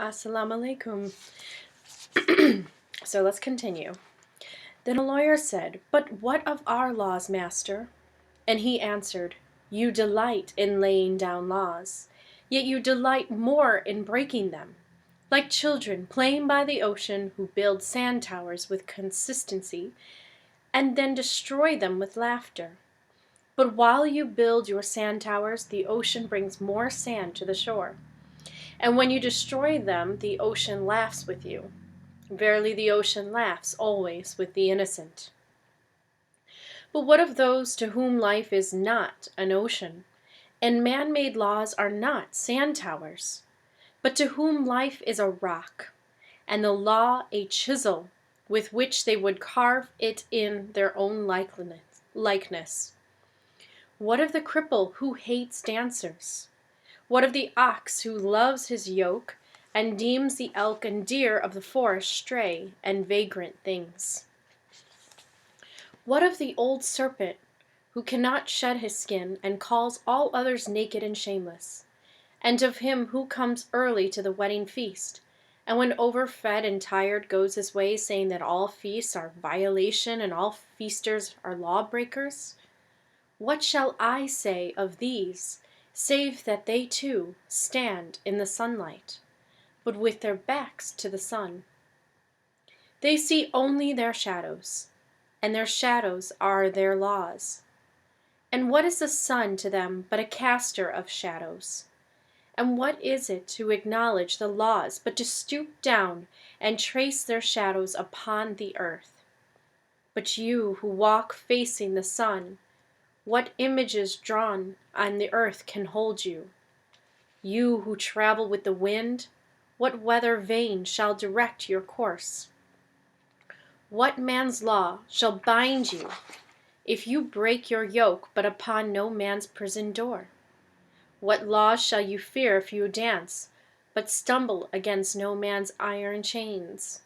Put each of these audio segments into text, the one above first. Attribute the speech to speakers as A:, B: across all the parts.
A: Assalamu alaikum. So let's continue. Then a lawyer said, "But what of our laws, master?" And he answered, "You delight in laying down laws, yet you delight more in breaking them, like children playing by the ocean who build sand towers with consistency and then destroy them with laughter. But while you build your sand towers, the ocean brings more sand to the shore. And when you destroy them, the ocean laughs with you. Verily, the ocean laughs always with the innocent. But what of those to whom life is not an ocean, and man-made laws are not sand towers, but to whom life is a rock, and the law a chisel with which they would carve it in their own likeness? What of the cripple who hates dancers? What of the ox who loves his yoke and deems the elk and deer of the forest stray and vagrant things? What of the old serpent who cannot shed his skin and calls all others naked and shameless? And of him who comes early to the wedding feast, and when overfed and tired goes his way, saying that all feasts are violation and all feasters are lawbreakers? What shall I say of these, save that they too stand in the sunlight, but with their backs to the sun? They see only their shadows, and their shadows are their laws. And what is the sun to them but a caster of shadows? And what is it to acknowledge the laws but to stoop down and trace their shadows upon the earth? But you who walk facing the sun, what images drawn on the earth can hold you? You who travel with the wind, what weather vane shall direct your course? What man's law shall bind you if you break your yoke but upon no man's prison door? What laws shall you fear if you dance, but stumble against no man's iron chains?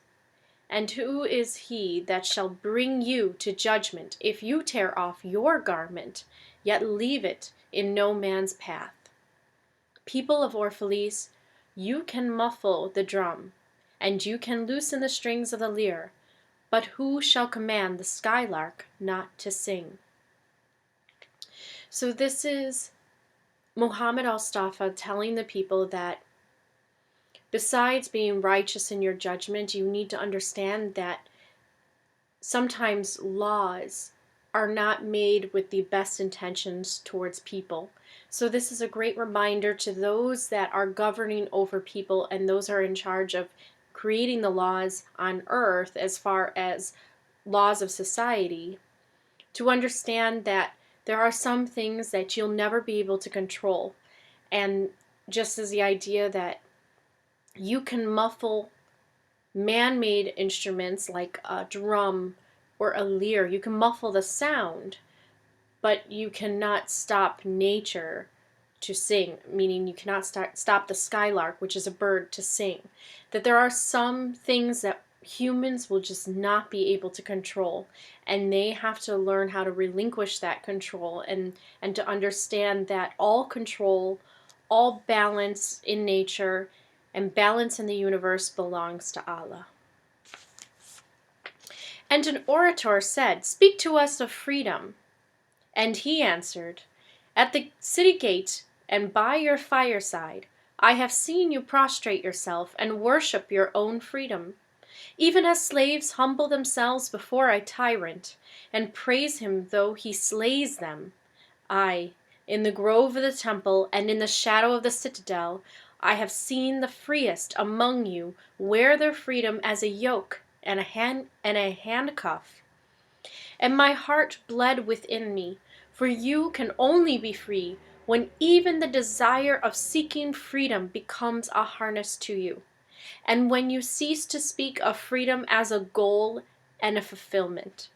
A: And who is he that shall bring you to judgment if you tear off your garment, yet leave it in no man's path? People of Orphalese, you can muffle the drum, and you can loosen the strings of the lyre, but who shall command the skylark not to sing? So this is Muhammad al-Mustafa telling the people that besides being righteous in your judgment, you need to understand that sometimes laws are not made with the best intentions towards people. So this is a great reminder to those that are governing over people and those are in charge of creating the laws on earth as far as laws of society, to understand that there are some things that you'll never be able to control. And just as the idea that you can muffle man-made instruments like a drum or a lyre, you can muffle the sound, but you cannot stop nature to sing, meaning you cannot stop the skylark, which is a bird, to sing. That there are some things that humans will just not be able to control, and they have to learn how to relinquish that control and to understand that all control, all balance in nature, and balance in the universe belongs to Allah. And an orator said, "Speak to us of freedom." And he answered, "At the city gate and by your fireside, I have seen you prostrate yourself and worship your own freedom, even as slaves humble themselves before a tyrant, and praise him though he slays them. Aye, in the grove of the temple and in the shadow of the citadel, I have seen the freest among you wear their freedom as a yoke and a handcuff. And my heart bled within me, for you can only be free when even the desire of seeking freedom becomes a harness to you, and when you cease to speak of freedom as a goal and a fulfillment.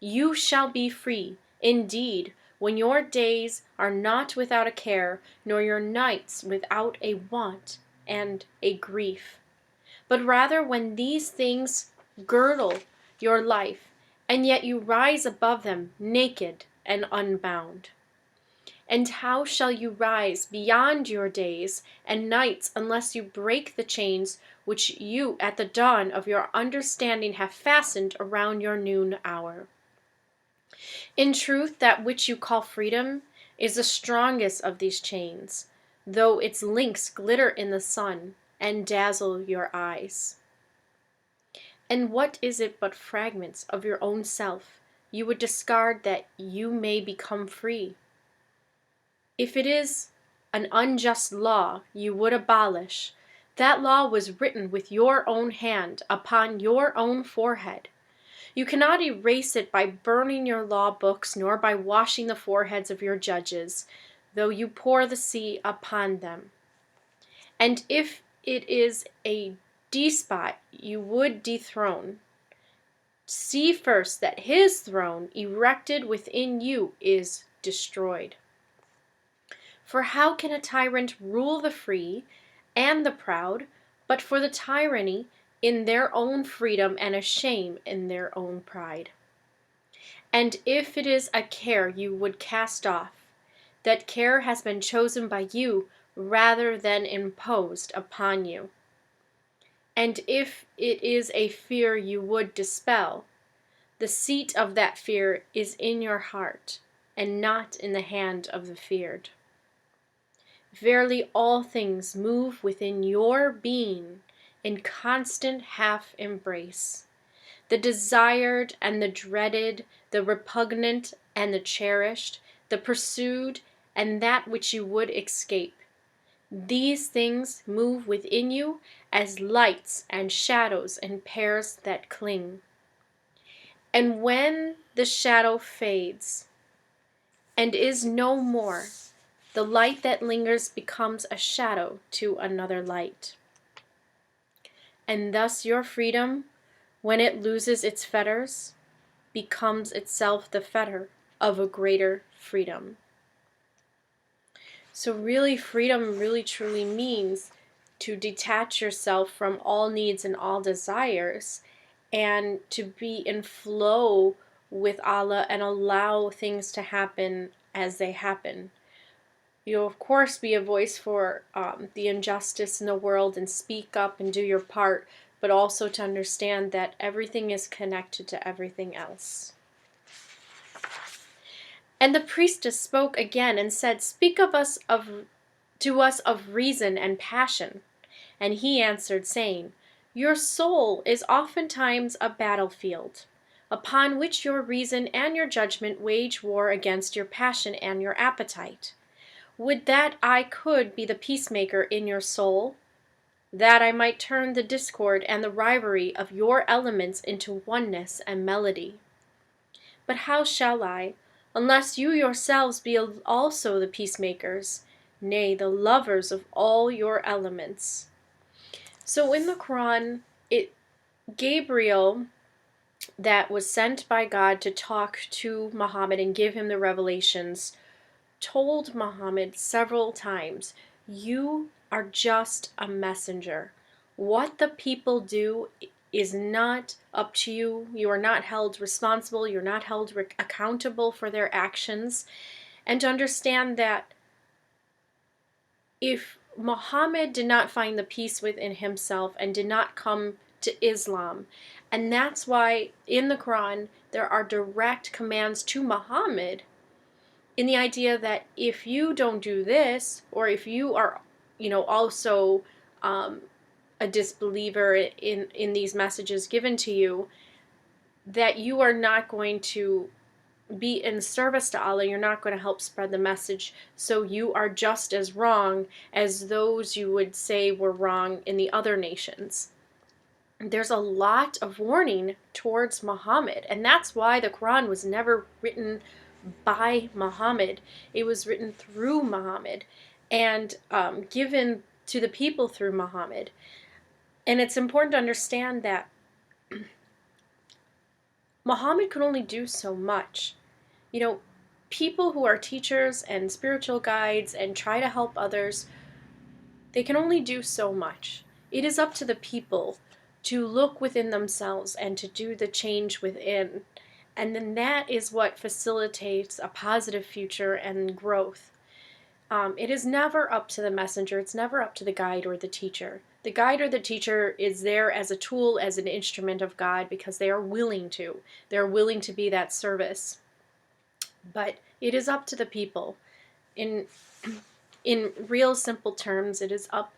A: You shall be free, indeed, when your days are not without a care, nor your nights without a want and a grief, but rather when these things girdle your life, and yet you rise above them naked and unbound. And how shall you rise beyond your days and nights unless you break the chains which you at the dawn of your understanding have fastened around your noon hour? In truth, that which you call freedom is the strongest of these chains, though its links glitter in the sun and dazzle your eyes. And what is it but fragments of your own self you would discard that you may become free? If it is an unjust law you would abolish, that law was written with your own hand upon your own forehead. You cannot erase it by burning your law books, nor by washing the foreheads of your judges, though you pour the sea upon them. And if it is a despot you would dethrone, see first that his throne erected within you is destroyed. For how can a tyrant rule the free and the proud, but for the tyranny in their own freedom and a shame in their own pride? And if it is a care you would cast off, that care has been chosen by you rather than imposed upon you. And if it is a fear you would dispel, the seat of that fear is in your heart, and not in the hand of the feared. Verily all things move within your being in constant half embrace. The desired and the dreaded, the repugnant and the cherished, the pursued and that which you would escape. These things move within you as lights and shadows in pairs that cling. And when the shadow fades and is no more, the light that lingers becomes a shadow to another light. And thus your freedom, when it loses its fetters, becomes itself the fetter of a greater freedom. So really, freedom really truly means to detach yourself from all needs and all desires, and to be in flow with Allah and allow things to happen as they happen. You'll of course be a voice for the injustice in the world and speak up and do your part, but also to understand that everything is connected to everything else. And the priestess spoke again and said, Speak to us of reason and passion. And he answered, saying, Your soul is oftentimes a battlefield, upon which your reason and your judgment wage war against your passion and your appetite. Would that I could be the peacemaker in your soul, that I might turn the discord and the rivalry of your elements into oneness and melody. But how shall I, unless you yourselves be also the peacemakers, nay, the lovers of all your elements? So in the Quran, Gabriel, that was sent by God to talk to Muhammad and give him the revelations, told Muhammad several times, you are just a messenger. What the people do is not up to you. You are not held responsible. You're not held accountable for their actions. And to understand that if Muhammad did not find the peace within himself and did not come to Islam, and that's why in the Quran there are direct commands to Muhammad in the idea that if you don't do this, or if you are, also a disbeliever in these messages given to you, that you are not going to be in service to Allah, you're not going to help spread the message, so you are just as wrong as those you would say were wrong in the other nations. There's a lot of warning towards Muhammad, and that's why the Quran was never written by Muhammad. It was written through Muhammad and given to the people through Muhammad. And it's important to understand that Muhammad could only do so much. People who are teachers and spiritual guides and try to help others, they can only do so much. It is up to the people to look within themselves and to do the change within. And then that is what facilitates a positive future and growth. It is never up to the messenger. It's never up to the guide or the teacher. The guide or the teacher is there as a tool, as an instrument of God, because they are willing to. They're willing to be that service. But it is up to the people. In real simple terms, it is up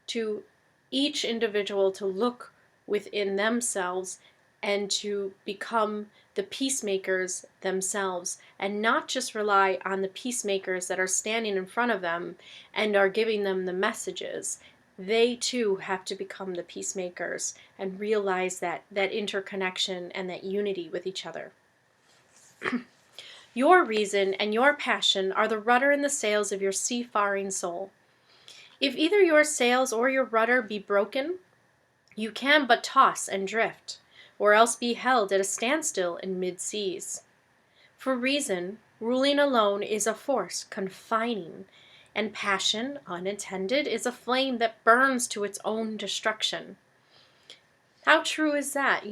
A: to each individual to look within themselves and to become the peacemakers themselves, and not just rely on the peacemakers that are standing in front of them and are giving them the messages. They too have to become the peacemakers and realize that interconnection and that unity with each other. Your reason and your passion are the rudder and the sails of your seafaring soul. If either your sails or your rudder be broken, you can but toss and drift, or else be held at a standstill in mid-seas. For reason, ruling alone, is a force confining, and passion, unattended, is a flame that burns to its own destruction. How true is that?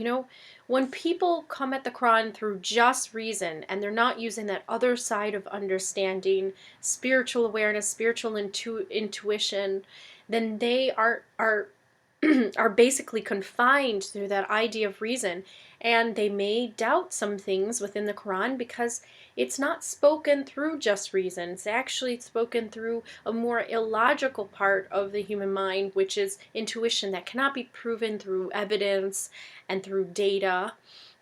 A: When people come at the Quran through just reason and they're not using that other side of understanding, spiritual awareness, spiritual intuition, then they are are basically confined through that idea of reason, and they may doubt some things within the Quran because it's not spoken through just reason. It's actually spoken through a more illogical part of the human mind, which is intuition, that cannot be proven through evidence and through data,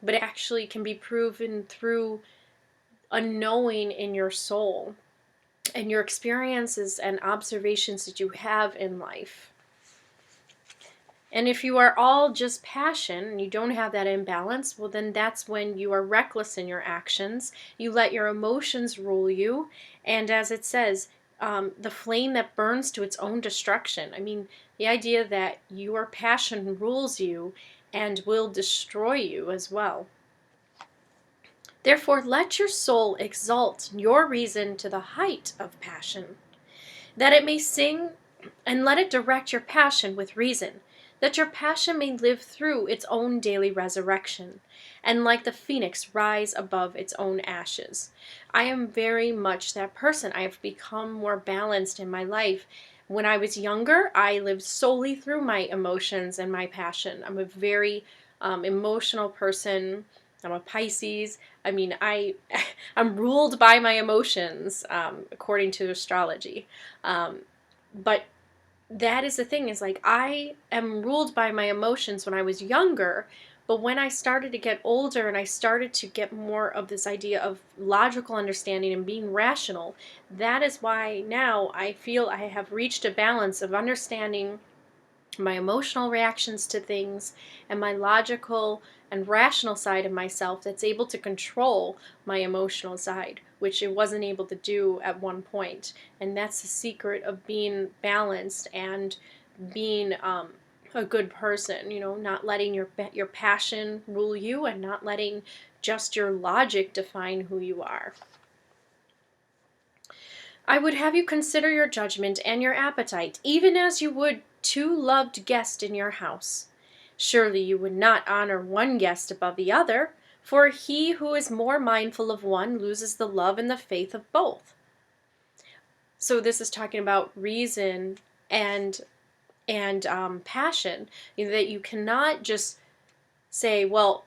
A: but it actually can be proven through a knowing in your soul and your experiences and observations that you have in life. And if you are all just passion and you don't have that imbalance, well, then that's when you are reckless in your actions. You let your emotions rule you. And as it says, the flame that burns to its own destruction. I mean, the idea that your passion rules you and will destroy you as well. Therefore, let your soul exalt your reason to the height of passion, that it may sing, and let it direct your passion with reason, that your passion may live through its own daily resurrection, and like the phoenix rise above its own ashes. I am very much that person. I have become more balanced in my life. When I was younger, I lived solely through my emotions and my passion. I'm a very emotional person. I'm a Pisces. I mean, I'm ruled by my emotions, according to astrology. But that is the thing, is like, I am ruled by my emotions when I was younger, but when I started to get older and I started to get more of this idea of logical understanding and being rational, that is why now I feel I have reached a balance of understanding my emotional reactions to things and my logical and rational side of myself that's able to control my emotional side, which it wasn't able to do at one point. And that's the secret of being balanced and being a good person, not letting your passion rule you and not letting just your logic define who you are. I would have you consider your judgment and your appetite, even as you would two loved guests in your house. Surely you would not honor one guest above the other, for he who is more mindful of one loses the love and the faith of both. So this is talking about reason and passion. That you cannot just say, well,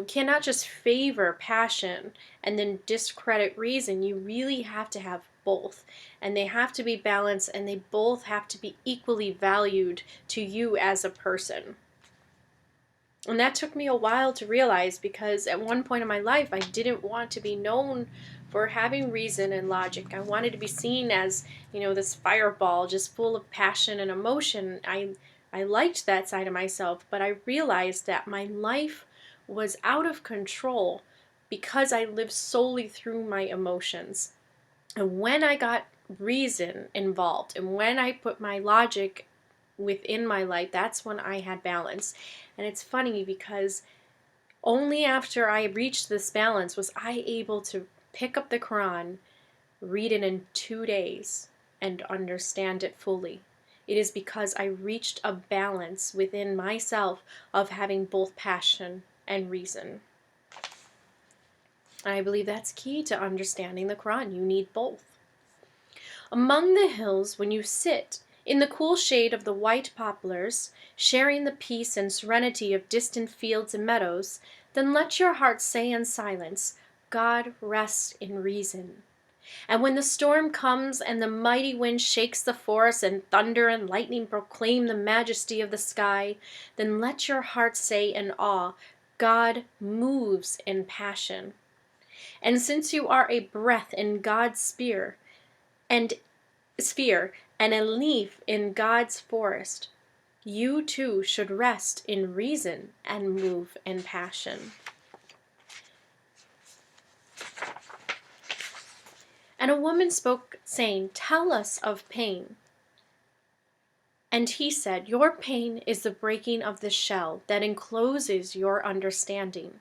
A: cannot just favor passion and then discredit reason. You really have to have both, and they have to be balanced, and they both have to be equally valued to you as a person. And that took me a while to realize, because at one point in my life I didn't want to be known for having reason and logic. I wanted to be seen as, this fireball just full of passion and emotion. I liked that side of myself, but I realized that my life was out of control because I lived solely through my emotions. And when I got reason involved and when I put my logic within my life, that's when I had balance. And it's funny because only after I reached this balance was I able to pick up the Quran, read it in 2 days, and understand it fully. It is because I reached a balance within myself of having both passion and reason. I believe that's key to understanding the Quran. You need both. Among the hills, when you sit in the cool shade of the white poplars, sharing the peace and serenity of distant fields and meadows, then let your heart say in silence, God rests in reason. And when the storm comes and the mighty wind shakes the forest and thunder and lightning proclaim the majesty of the sky, then let your heart say in awe, God moves in passion. And since you are a breath in God's and sphere and a leaf in God's forest, you too should rest in reason and move in passion. And a woman spoke, saying, Tell us of pain. And he said, Your pain is the breaking of the shell that encloses your understanding.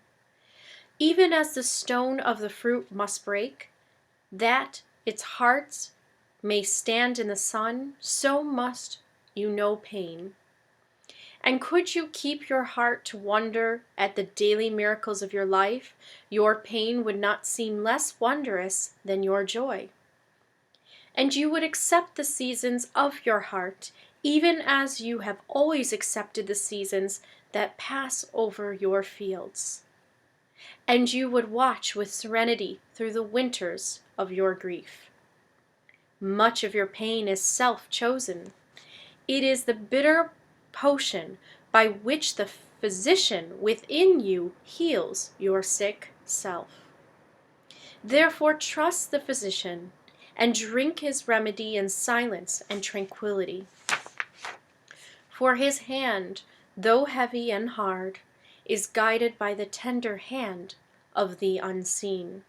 A: Even as the stone of the fruit must break, that its heart may stand in the sun, so must you know pain. And could you keep your heart to wonder at the daily miracles of your life, your pain would not seem less wondrous than your joy. And you would accept the seasons of your heart, even as you have always accepted the seasons that pass over your fields. And you would watch with serenity through the winters of your grief. Much of your pain is self-chosen. It is the bitter potion by which the physician within you heals your sick self. Therefore trust the physician and drink his remedy in silence and tranquility. For his hand, though heavy and hard, is guided by the tender hand of the unseen.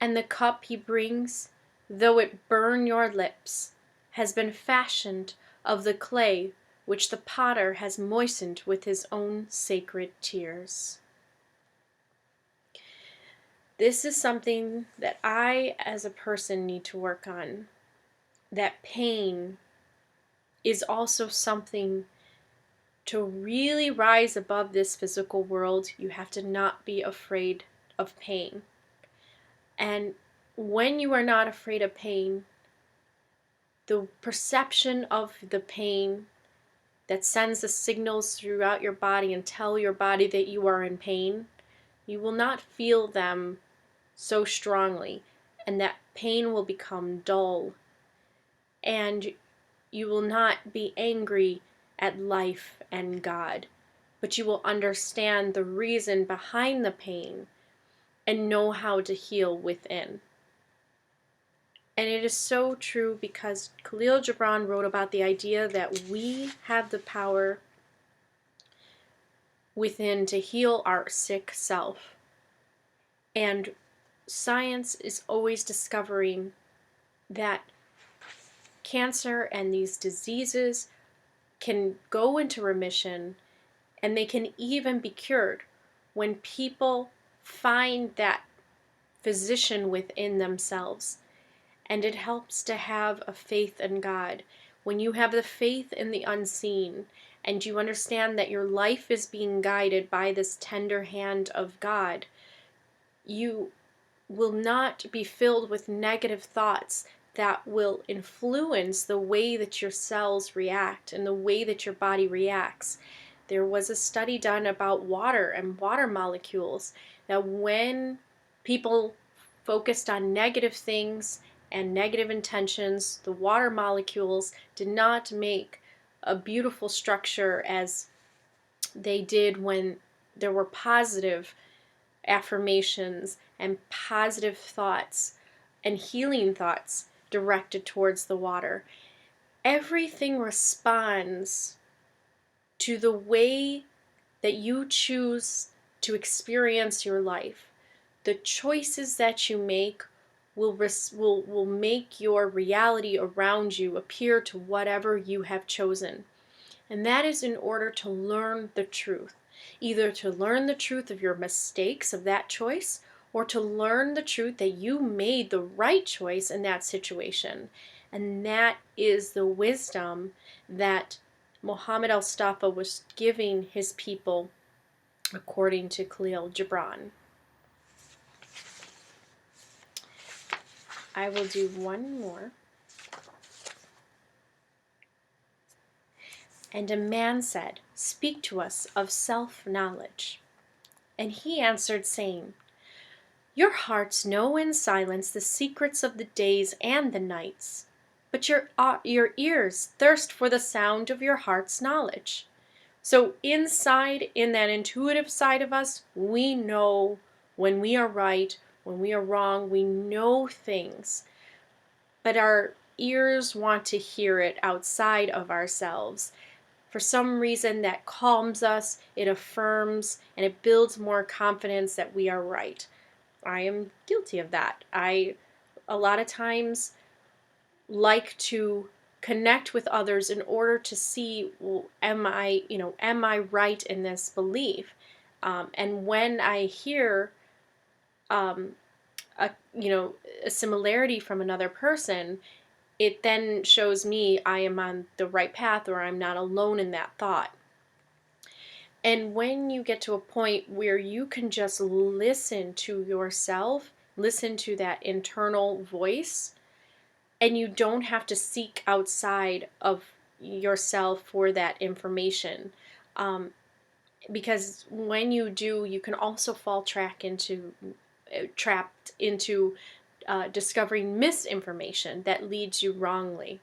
A: And the cup he brings, though it burn your lips, has been fashioned of the clay which the potter has moistened with his own sacred tears. This is something that I, as a person, need to work on. That pain is also something to really rise above this physical world. You have to not be afraid of pain. And when you are not afraid of pain, the perception of the pain that sends the signals throughout your body and tell your body that you are in pain, you will not feel them so strongly, and that pain will become dull, and you will not be angry at life and God, but you will understand the reason behind the pain and know how to heal within. And it is so true because Khalil Gibran wrote about the idea that we have the power within to heal our sick self. And science is always discovering that cancer and these diseases can go into remission, and they can even be cured when people find that physician within themselves. And it helps to have a faith in God. When you have the faith in the unseen, and you understand that your life is being guided by this tender hand of God, you will not be filled with negative thoughts that will influence the way that your cells react and the way that your body reacts. There was a study done about water and water molecules, that when people focused on negative things and negative intentions, the water molecules did not make a beautiful structure as they did when there were positive affirmations and positive thoughts and healing thoughts directed towards the water. Everything responds to the way that you choose to experience your life. The choices that you make will make your reality around you appear to whatever you have chosen. And that is in order to learn the truth. Either to learn the truth of your mistakes of that choice, or to learn the truth that you made the right choice in that situation. And that is the wisdom that Muhammad al-Mustafa was giving his people, according to Khalil Gibran. I will do one more. And a man said, Speak to us of self-knowledge. And he answered, saying, Your hearts know in silence the secrets of the days and the nights, but your ears thirst for the sound of your heart's knowledge. So inside, in that intuitive side of us, we know when we are right, when we are wrong, we know things. But our ears want to hear it outside of ourselves. For some reason that calms us, it affirms, and it builds more confidence that we are right. I am guilty of that. I, a lot of times, like to connect with others in order to see, well, am I right in this belief? And when I hear um, a a similarity from another person, it then shows me I am on the right path, or I'm not alone in that thought. And when you get to a point where you can just listen to yourself, listen to that internal voice, and you don't have to seek outside of yourself for that information. Because when you do, you can also fall trapped into discovering misinformation that leads you wrongly.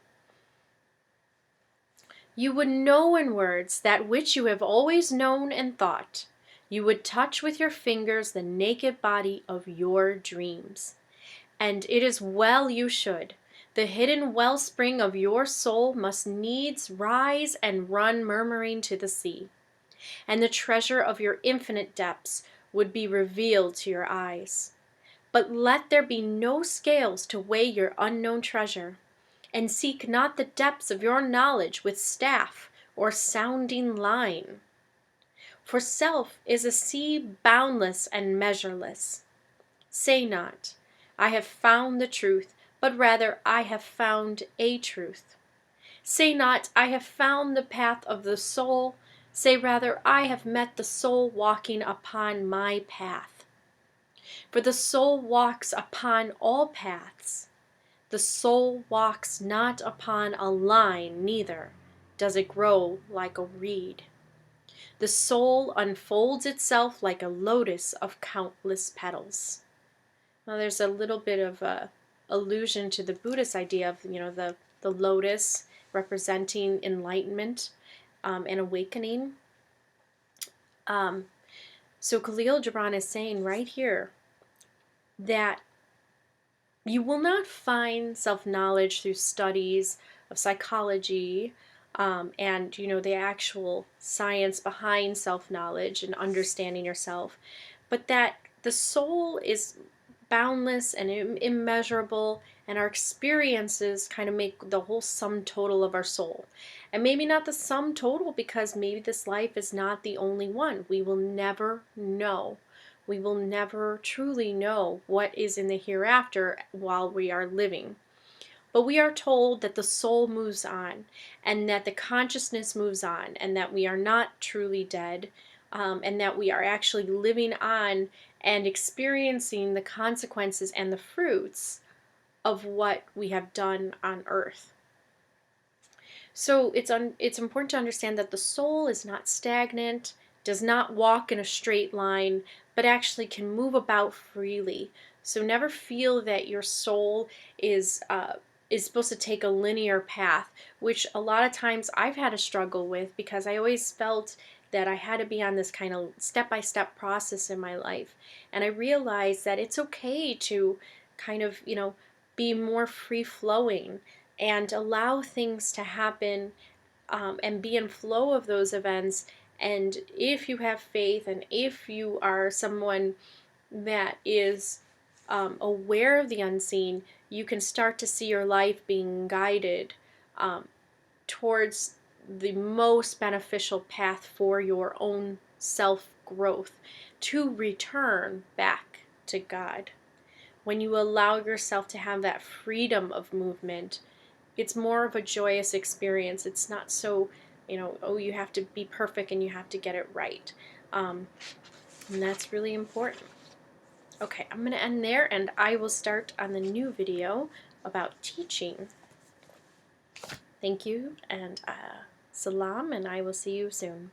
A: You would know in words that which you have always known and thought. You would touch with your fingers the naked body of your dreams. And it is well you should. The hidden wellspring of your soul must needs rise and run murmuring to the sea. And the treasure of your infinite depths would be revealed to your eyes. But let there be no scales to weigh your unknown treasure, and seek not the depths of your knowledge with staff or sounding line. For self is a sea boundless and measureless. Say not, I have found the truth, but rather I have found a truth. Say not, I have found the path of the soul. Say rather, I have met the soul walking upon my path. For the soul walks upon all paths. The soul walks not upon a line, neither does it grow like a reed. The soul unfolds itself like a lotus of countless petals. Now there's a little bit of a allusion to the Buddhist idea of, the lotus representing enlightenment and awakening. So Khalil Gibran is saying right here that you will not find self-knowledge through studies of psychology and the actual science behind self-knowledge and understanding yourself, but that the soul is boundless and immeasurable, and our experiences kind of make the whole sum total of our soul. And maybe not the sum total, because maybe this life is not the only one. We will never know. We will never truly know what is in the hereafter while we are living. But we are told that the soul moves on, and that the consciousness moves on, and that we are not truly dead, and that we are actually living on and experiencing the consequences and the fruits of what we have done on earth. So it's important to understand that the soul is not stagnant, does not walk in a straight line, but actually can move about freely. So never feel that your soul is supposed to take a linear path, which a lot of times I've had a struggle with, because I always felt that I had to be on this kind of step-by-step process in my life. And I realized that it's okay to kind of, be more free-flowing and allow things to happen, and be in flow of those events. And if you have faith, and if you are someone that is aware of the unseen, you can start to see your life being guided towards the most beneficial path for your own self-growth, to return back to God. When you allow yourself to have that freedom of movement, it's more of a joyous experience. It's not so, oh, you have to be perfect and you have to get it right. And that's really important. Okay, I'm going to end there, and I will start on the new video about teaching. Thank you, and salam, and I will see you soon.